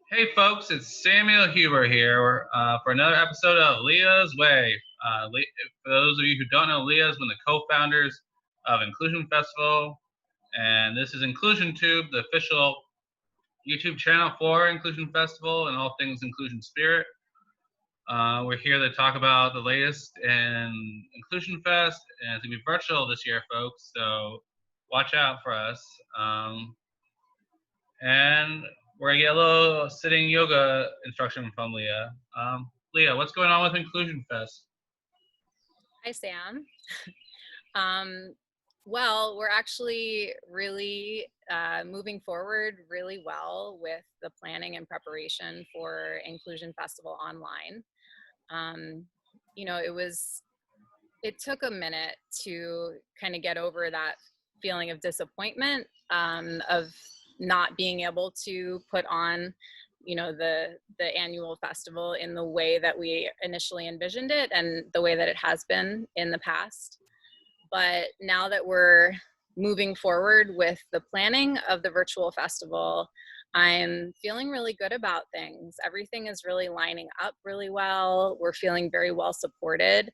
Hey folks, it's Samuel Huber here for another episode of Leah's Way. For those of you who don't know, Leah is one of the co-founders of Inclusion Festival, and this is Inclusion Tube, the official YouTube channel for Inclusion Festival and all things Inclusion Spirit. We're here to talk about the latest in Inclusion Fest, and it's going to be virtual this year, folks, so watch out for us. And we're going to get a little sitting yoga instruction from Leah. Leah, what's going on with Inclusion Fest? Hi, Sam. Well, we're actually really moving forward really well with the planning and preparation for Inclusion Festival online. It took a minute to kind of get over that feeling of disappointment of not being able to put on the annual festival in the way that we initially envisioned it and the way that it has been in the past. But now that we're moving forward with the planning of the virtual festival, I'm feeling really good about things. Everything is really lining up really well. We're feeling very well supported.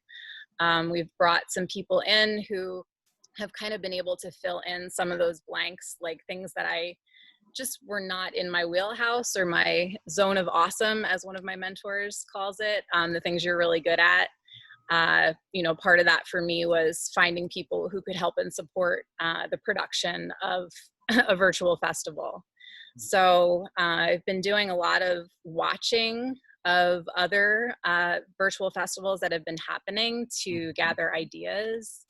We've brought some people in who have kind of been able to fill in some of those blanks, like things that I just were not in my wheelhouse or my zone of awesome, as one of my mentors calls it, the things you're really good at. Part of that for me was finding people who could help and support the production of a virtual festival. So I've been doing a lot of watching of other virtual festivals that have been happening to gather ideas.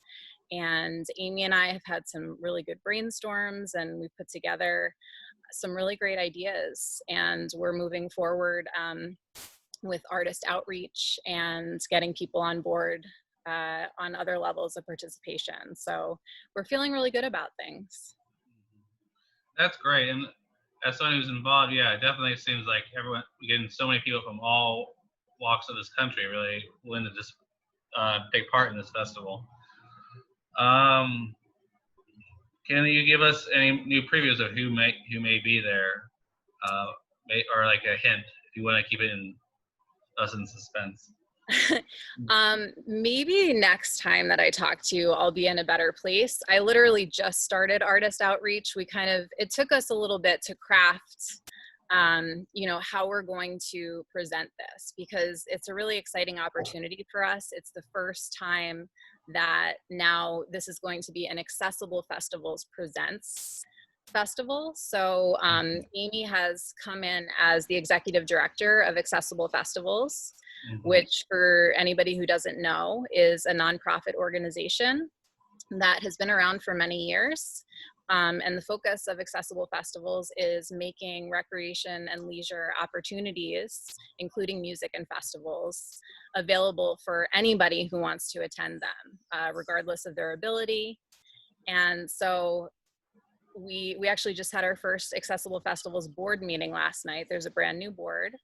And Amy and I have had some really good brainstorms, and we put together some really great ideas, and we're moving forward with artist outreach and getting people on board on other levels of participation. So we're feeling really good about things. That's great. And as someone who's involved, yeah, it definitely seems like we're getting so many people from all walks of this country really willing to just take part in this festival. Can you give us any new previews of who may be there, or like a hint if you want to keep it in suspense? Maybe next time that I talk to you, I'll be in a better place. I literally just started artist outreach. It took us a little bit to craft how we're going to present this, because it's a really exciting opportunity for us. It's the first time that now this is going to be an Accessible Festivals Presents festival. So Amy has come in as the executive director of Accessible Festivals, which, for anybody who doesn't know, is a nonprofit organization that has been around for many years. And the focus of Accessible Festivals is making recreation and leisure opportunities, including music and festivals, available for anybody who wants to attend them, regardless of their ability. And so we actually just had our first Accessible Festivals board meeting last night. There's a brand new board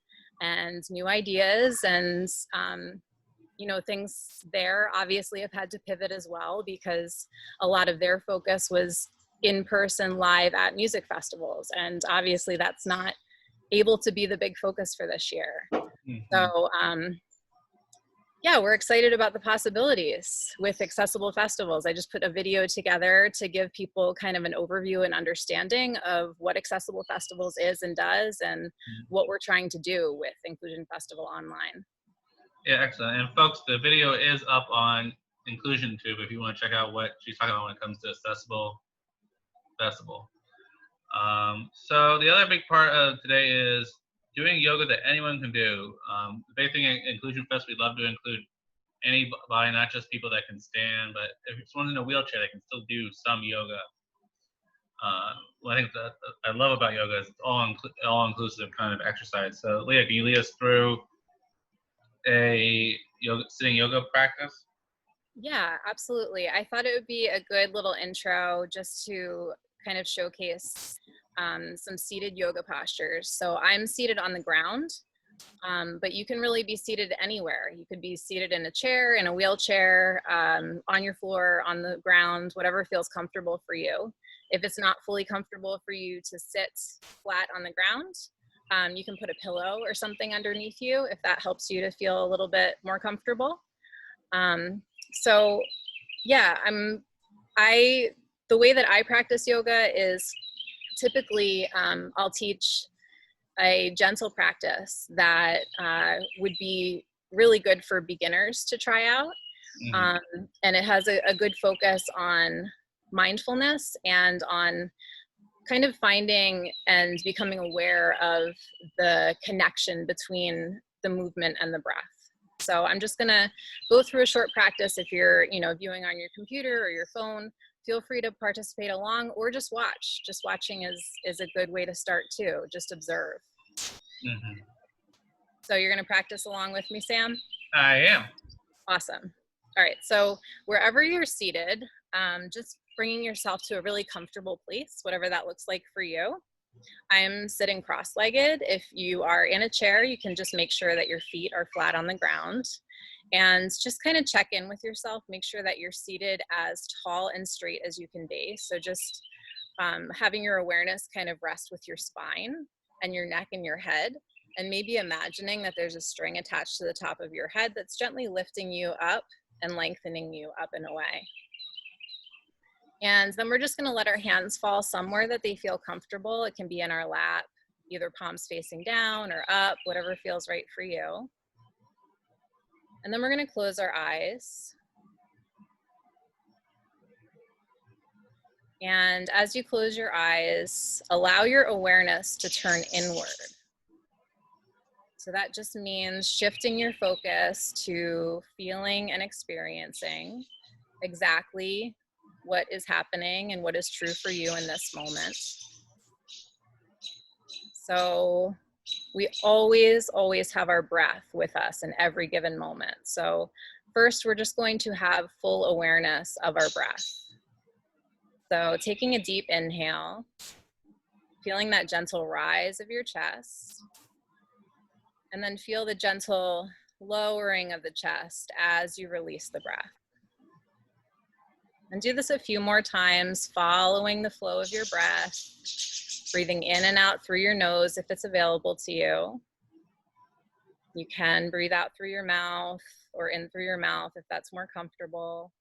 and new ideas, and things there obviously have had to pivot as well, because a lot of their focus was in person live at music festivals, and obviously that's not able to be the big focus for this year. So yeah, we're excited about the possibilities with Accessible Festivals. I just put a video together to give people kind of an overview and understanding of what Accessible Festivals is and does, and what we're trying to do with Inclusion Festival online. Yeah, excellent. And folks, the video is up on Inclusion Tube if you want to check out what she's talking about when it comes to Accessible Festival. So the other big part of today is doing yoga that anyone can do. The big thing in Inclusion Fest, we love to include anybody, not just people that can stand, but if someone's in a wheelchair, they can still do some yoga. One thing that I love about yoga is it's all-inclusive kind of exercise. So Leah, can you lead us through a sitting yoga practice? Yeah, absolutely. I thought it would be a good little intro just to kind of showcase some seated yoga postures. So I'm seated on the ground, but you can really be seated anywhere. You could be seated in a chair, in a wheelchair, on your floor, on the ground, whatever feels comfortable for you. If it's not fully comfortable for you to sit flat on the ground, You can put a pillow or something underneath you if that helps you to feel a little bit more comfortable. So yeah, the way that I practice yoga is typically I'll teach a gentle practice that would be really good for beginners to try out. And it has a good focus on mindfulness and on kind of finding and becoming aware of the connection between the movement and the breath. So I'm just gonna go through a short practice. If you're, viewing on your computer or your phone, feel free to participate along or just watch. Just watching is a good way to start too. Just observe. So you're gonna practice along with me, Sam? I am. Awesome. All right, so wherever you're seated, just bringing yourself to a really comfortable place, whatever that looks like for you. I'm sitting cross-legged. If you are in a chair, you can just make sure that your feet are flat on the ground and just kind of check in with yourself. Make sure that you're seated as tall and straight as you can be. So just having your awareness kind of rest with your spine and your neck and your head, and maybe imagining that there's a string attached to the top of your head that's gently lifting you up and lengthening you up and away. And then we're just gonna let our hands fall somewhere that they feel comfortable. It can be in our lap, either palms facing down or up, whatever feels right for you. And then we're gonna close our eyes. And as you close your eyes, allow your awareness to turn inward. So that just means shifting your focus to feeling and experiencing exactly what is happening and what is true for you in this moment. So we always have our breath with us in every given moment. So first, we're just going to have full awareness of our breath. So taking a deep inhale, feeling that gentle rise of your chest, and then feel the gentle lowering of the chest as you release the breath. And do this a few more times, following the flow of your breath, breathing in and out through your nose if it's available to you. You can breathe out through your mouth or in through your mouth if that's more comfortable.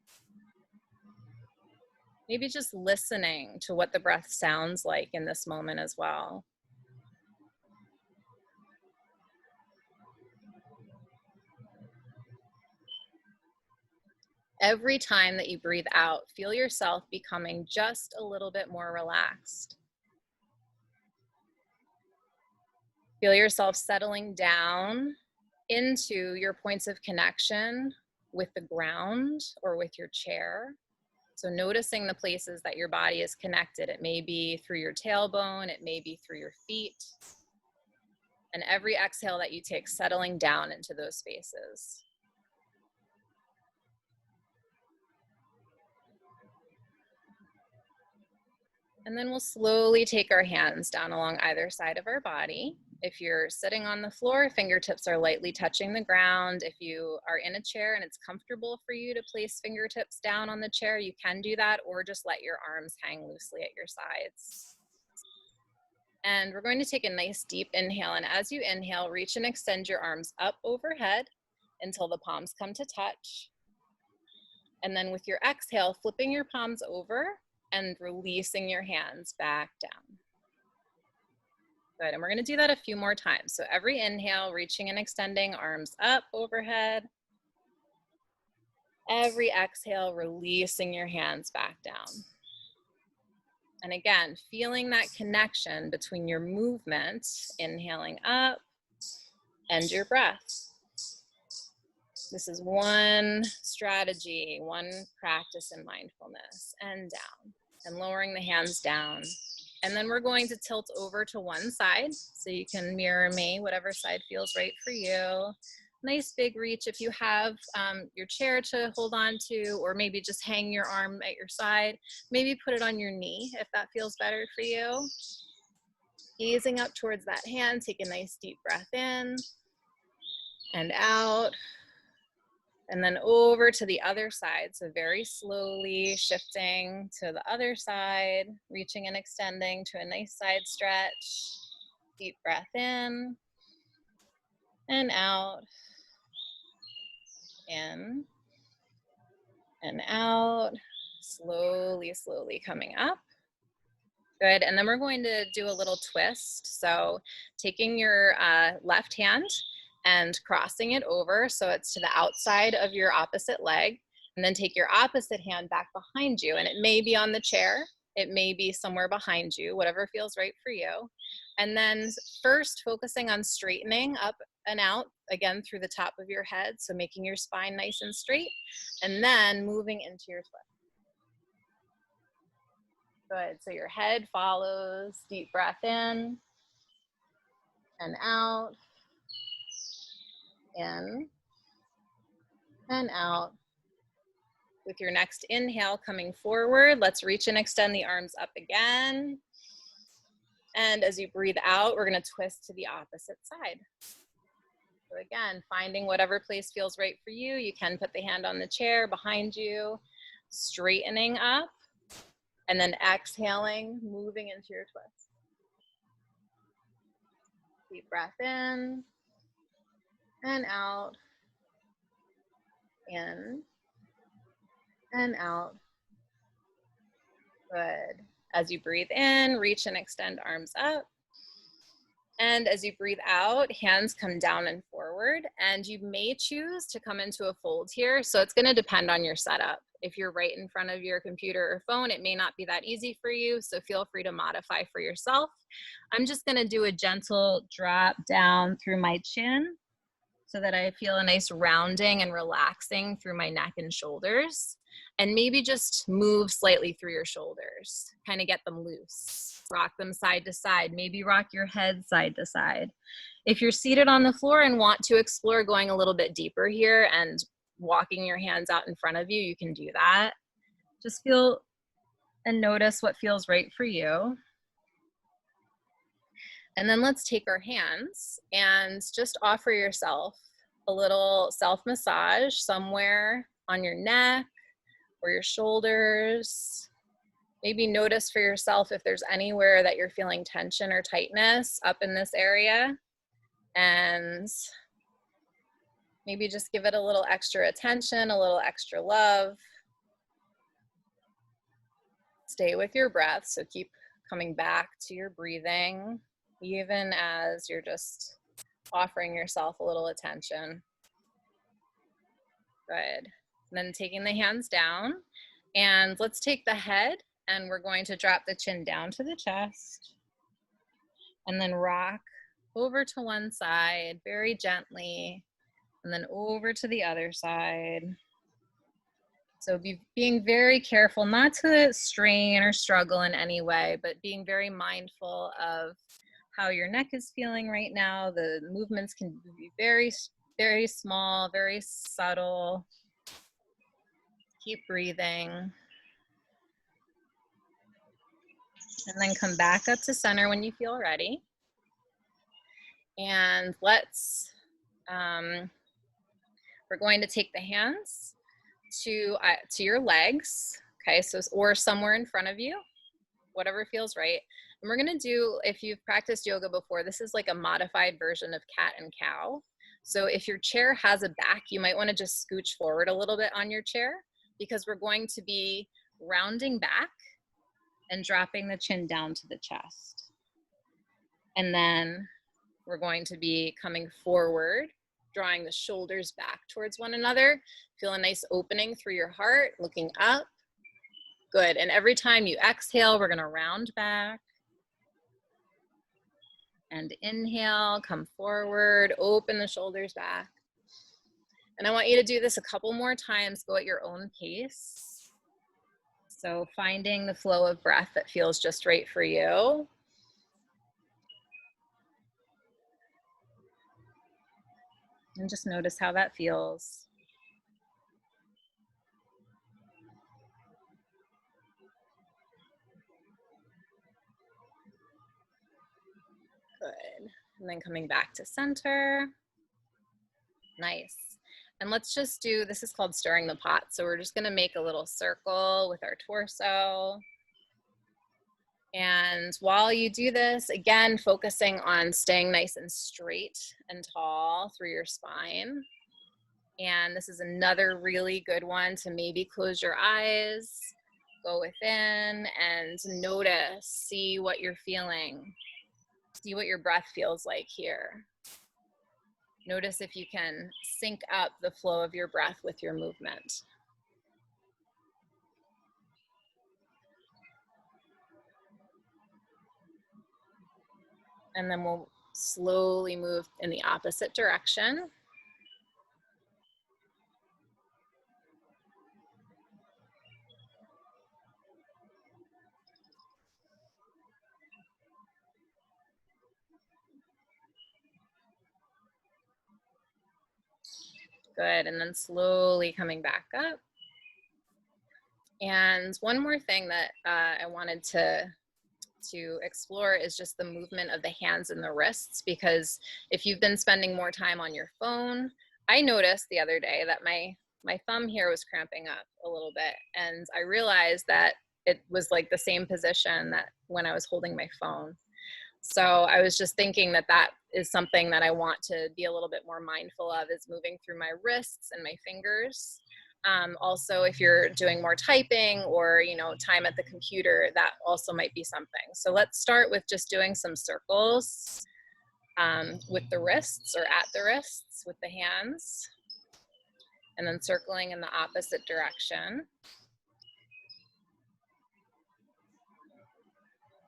Maybe just listening to what the breath sounds like in this moment as well. Every time that you breathe out, feel yourself becoming just a little bit more relaxed. Feel yourself settling down into your points of connection with the ground or with your chair. So noticing the places that your body is connected. It may be through your tailbone, it may be through your feet. And every exhale that you take, settling down into those spaces. And then we'll slowly take our hands down along either side of our body. If you're sitting on the floor, fingertips are lightly touching the ground. If you are in a chair and it's comfortable for you to place fingertips down on the chair, you can do that, or just let your arms hang loosely at your sides. And we're going to take a nice deep inhale. And as you inhale, reach and extend your arms up overhead until the palms come to touch. And then with your exhale, flipping your palms over and releasing your hands back down. Good, and we're gonna do that a few more times. So every inhale, reaching and extending, arms up overhead. Every exhale, releasing your hands back down. And again, feeling that connection between your movement, inhaling up, and your breath. This is one strategy, one practice in mindfulness, and down. And lowering the hands down. And then we're going to tilt over to one side. So you can mirror me, whatever side feels right for you. Nice big reach if you have your chair to hold on to, or maybe just hang your arm at your side. Maybe put it on your knee if that feels better for you. Easing up towards that hand, take a nice deep breath in and out. And then over to the other side. So very slowly shifting to the other side, reaching and extending to a nice side stretch. Deep breath in and out, in and out, slowly, slowly coming up. Good, and then we're going to do a little twist. So taking your left hand and crossing it over so it's to the outside of your opposite leg, and then take your opposite hand back behind you, and it may be on the chair, it may be somewhere behind you, whatever feels right for you. And then first focusing on straightening up and out, again through the top of your head, so making your spine nice and straight, and then moving into your twist. Good, so your head follows, deep breath in and out, in and out. With your next inhale coming forward, let's reach and extend the arms up again. And as you breathe out, we're gonna twist to the opposite side. So again, finding whatever place feels right for you. You can put the hand on the chair behind you, straightening up, and then exhaling, moving into your twist. Deep breath in and out, in and out. Good. As you breathe in, reach and extend arms up. And as you breathe out, hands come down and forward, and you may choose to come into a fold here. So it's gonna depend on your setup. If you're right in front of your computer or phone, it may not be that easy for you, so feel free to modify for yourself. I'm just gonna do a gentle drop down through my chin so that I feel a nice rounding and relaxing through my neck and shoulders. And maybe just move slightly through your shoulders, kind of get them loose. Rock them side to side, maybe rock your head side to side. If you're seated on the floor and want to explore going a little bit deeper here and walking your hands out in front of you, you can do that. Just feel and notice what feels right for you. And then let's take our hands and just offer yourself a little self-massage somewhere on your neck or your shoulders. Maybe notice for yourself if there's anywhere that you're feeling tension or tightness up in this area. And maybe just give it a little extra attention, a little extra love. Stay with your breath, so keep coming back to your breathing, even as you're just offering yourself a little attention. Good. And then taking the hands down, and let's take the head and we're going to drop the chin down to the chest and then rock over to one side very gently and then over to the other side. So being very careful not to strain or struggle in any way, but being very mindful of how your neck is feeling right now. The movements can be very, very small, very subtle. Keep breathing. And then come back up to center when you feel ready. And let's, we're going to take the hands to your legs, okay, so, or somewhere in front of you, whatever feels right. And we're gonna do, if you've practiced yoga before, this is like a modified version of cat and cow. So if your chair has a back, you might wanna just scooch forward a little bit on your chair, because we're going to be rounding back and dropping the chin down to the chest. And then we're going to be coming forward, drawing the shoulders back towards one another. Feel a nice opening through your heart, looking up. Good, and every time you exhale, we're gonna round back. And inhale, come forward, open the shoulders back. And I want you to do this a couple more times, go at your own pace. So finding the flow of breath that feels just right for you. And just notice how that feels. Good. And then coming back to center. Nice. And let's just do, this is called stirring the pot. So we're just gonna make a little circle with our torso. And while you do this, again, focusing on staying nice and straight and tall through your spine. And this is another really good one to maybe close your eyes, go within and notice, see what you're feeling, see what your breath feels like here. Notice if you can sync up the flow of your breath with your movement. And then we'll slowly move in the opposite direction. Good, and then slowly coming back up. And one more thing that I wanted to explore is just the movement of the hands and the wrists, because if you've been spending more time on your phone, I noticed the other day that my thumb here was cramping up a little bit, and I realized that it was like the same position that when I was holding my phone. So I was just thinking that that is something that I want to be a little bit more mindful of, is moving through my wrists and my fingers. Also, if you're doing more typing or, you know, time at the computer, that also might be something. So let's start with just doing some circles with the wrists, or at the wrists with the hands, and then circling in the opposite direction.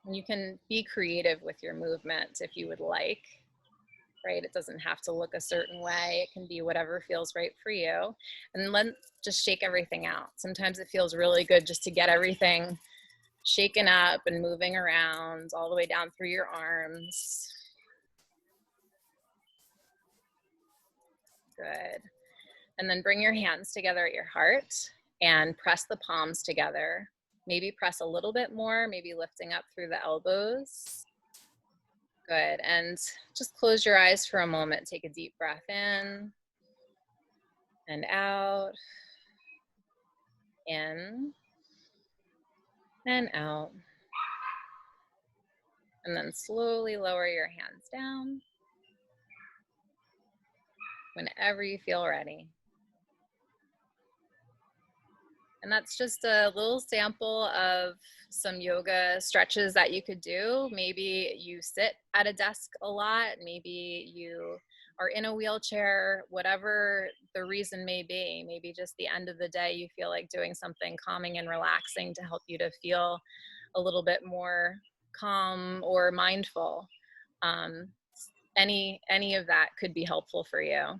And you can be creative with your movement if you would like, right? It doesn't have to look a certain way. It can be whatever feels right for you. And then just shake everything out. Sometimes it feels really good just to get everything shaken up and moving around all the way down through your arms. Good. And then bring your hands together at your heart and press the palms together. Maybe press a little bit more, maybe lifting up through the elbows. Good, and just close your eyes for a moment. Take a deep breath in and out, in and out. And then slowly lower your hands down whenever you feel ready. And that's just a little sample of some yoga stretches that you could do. Maybe you sit at a desk a lot, maybe you are in a wheelchair, whatever the reason may be. Maybe just the end of the day you feel like doing something calming and relaxing to help you to feel a little bit more calm or mindful. Any of that could be helpful for you.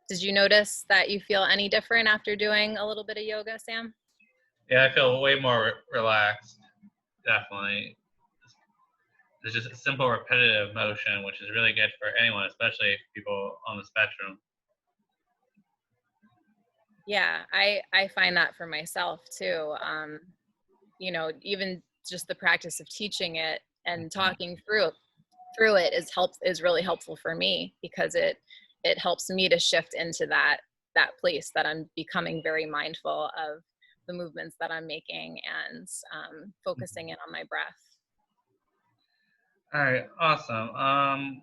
Did you notice that you feel any different after doing a little bit of yoga, Sam? Yeah, I feel way more relaxed, definitely. It's just a simple repetitive motion, which is really good for anyone, especially people on the spectrum. Yeah, I find that for myself too. You know, even just the practice of teaching it and talking through it is really helpful for me, because it helps me to shift into that place that I'm becoming very mindful of the movements that I'm making, and focusing in on my breath. All right, awesome.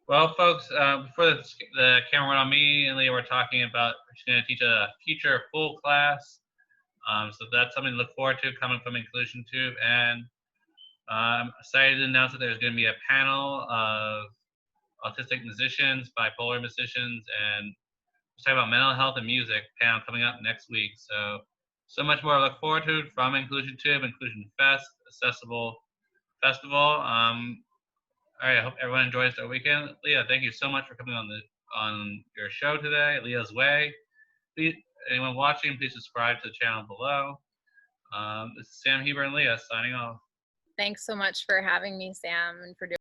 Well, folks, before the camera went on, me and Leah were talking about she's going to teach a future full class. So that's something to look forward to coming from Inclusion Tube. And I'm excited to announce that there's going to be a panel of autistic musicians, bipolar musicians, and we're talking about mental health and music panel coming up next week. So much more to look forward to from Inclusion Tube, Inclusion Fest, Accessible Festival. All right, I hope everyone enjoys their weekend. Leah, thank you so much for coming on your show today, Leah's Way. Please, anyone watching, please subscribe to the channel below. This is Sam, Heber, and Leah signing off. Thanks so much for having me, Sam, and for doing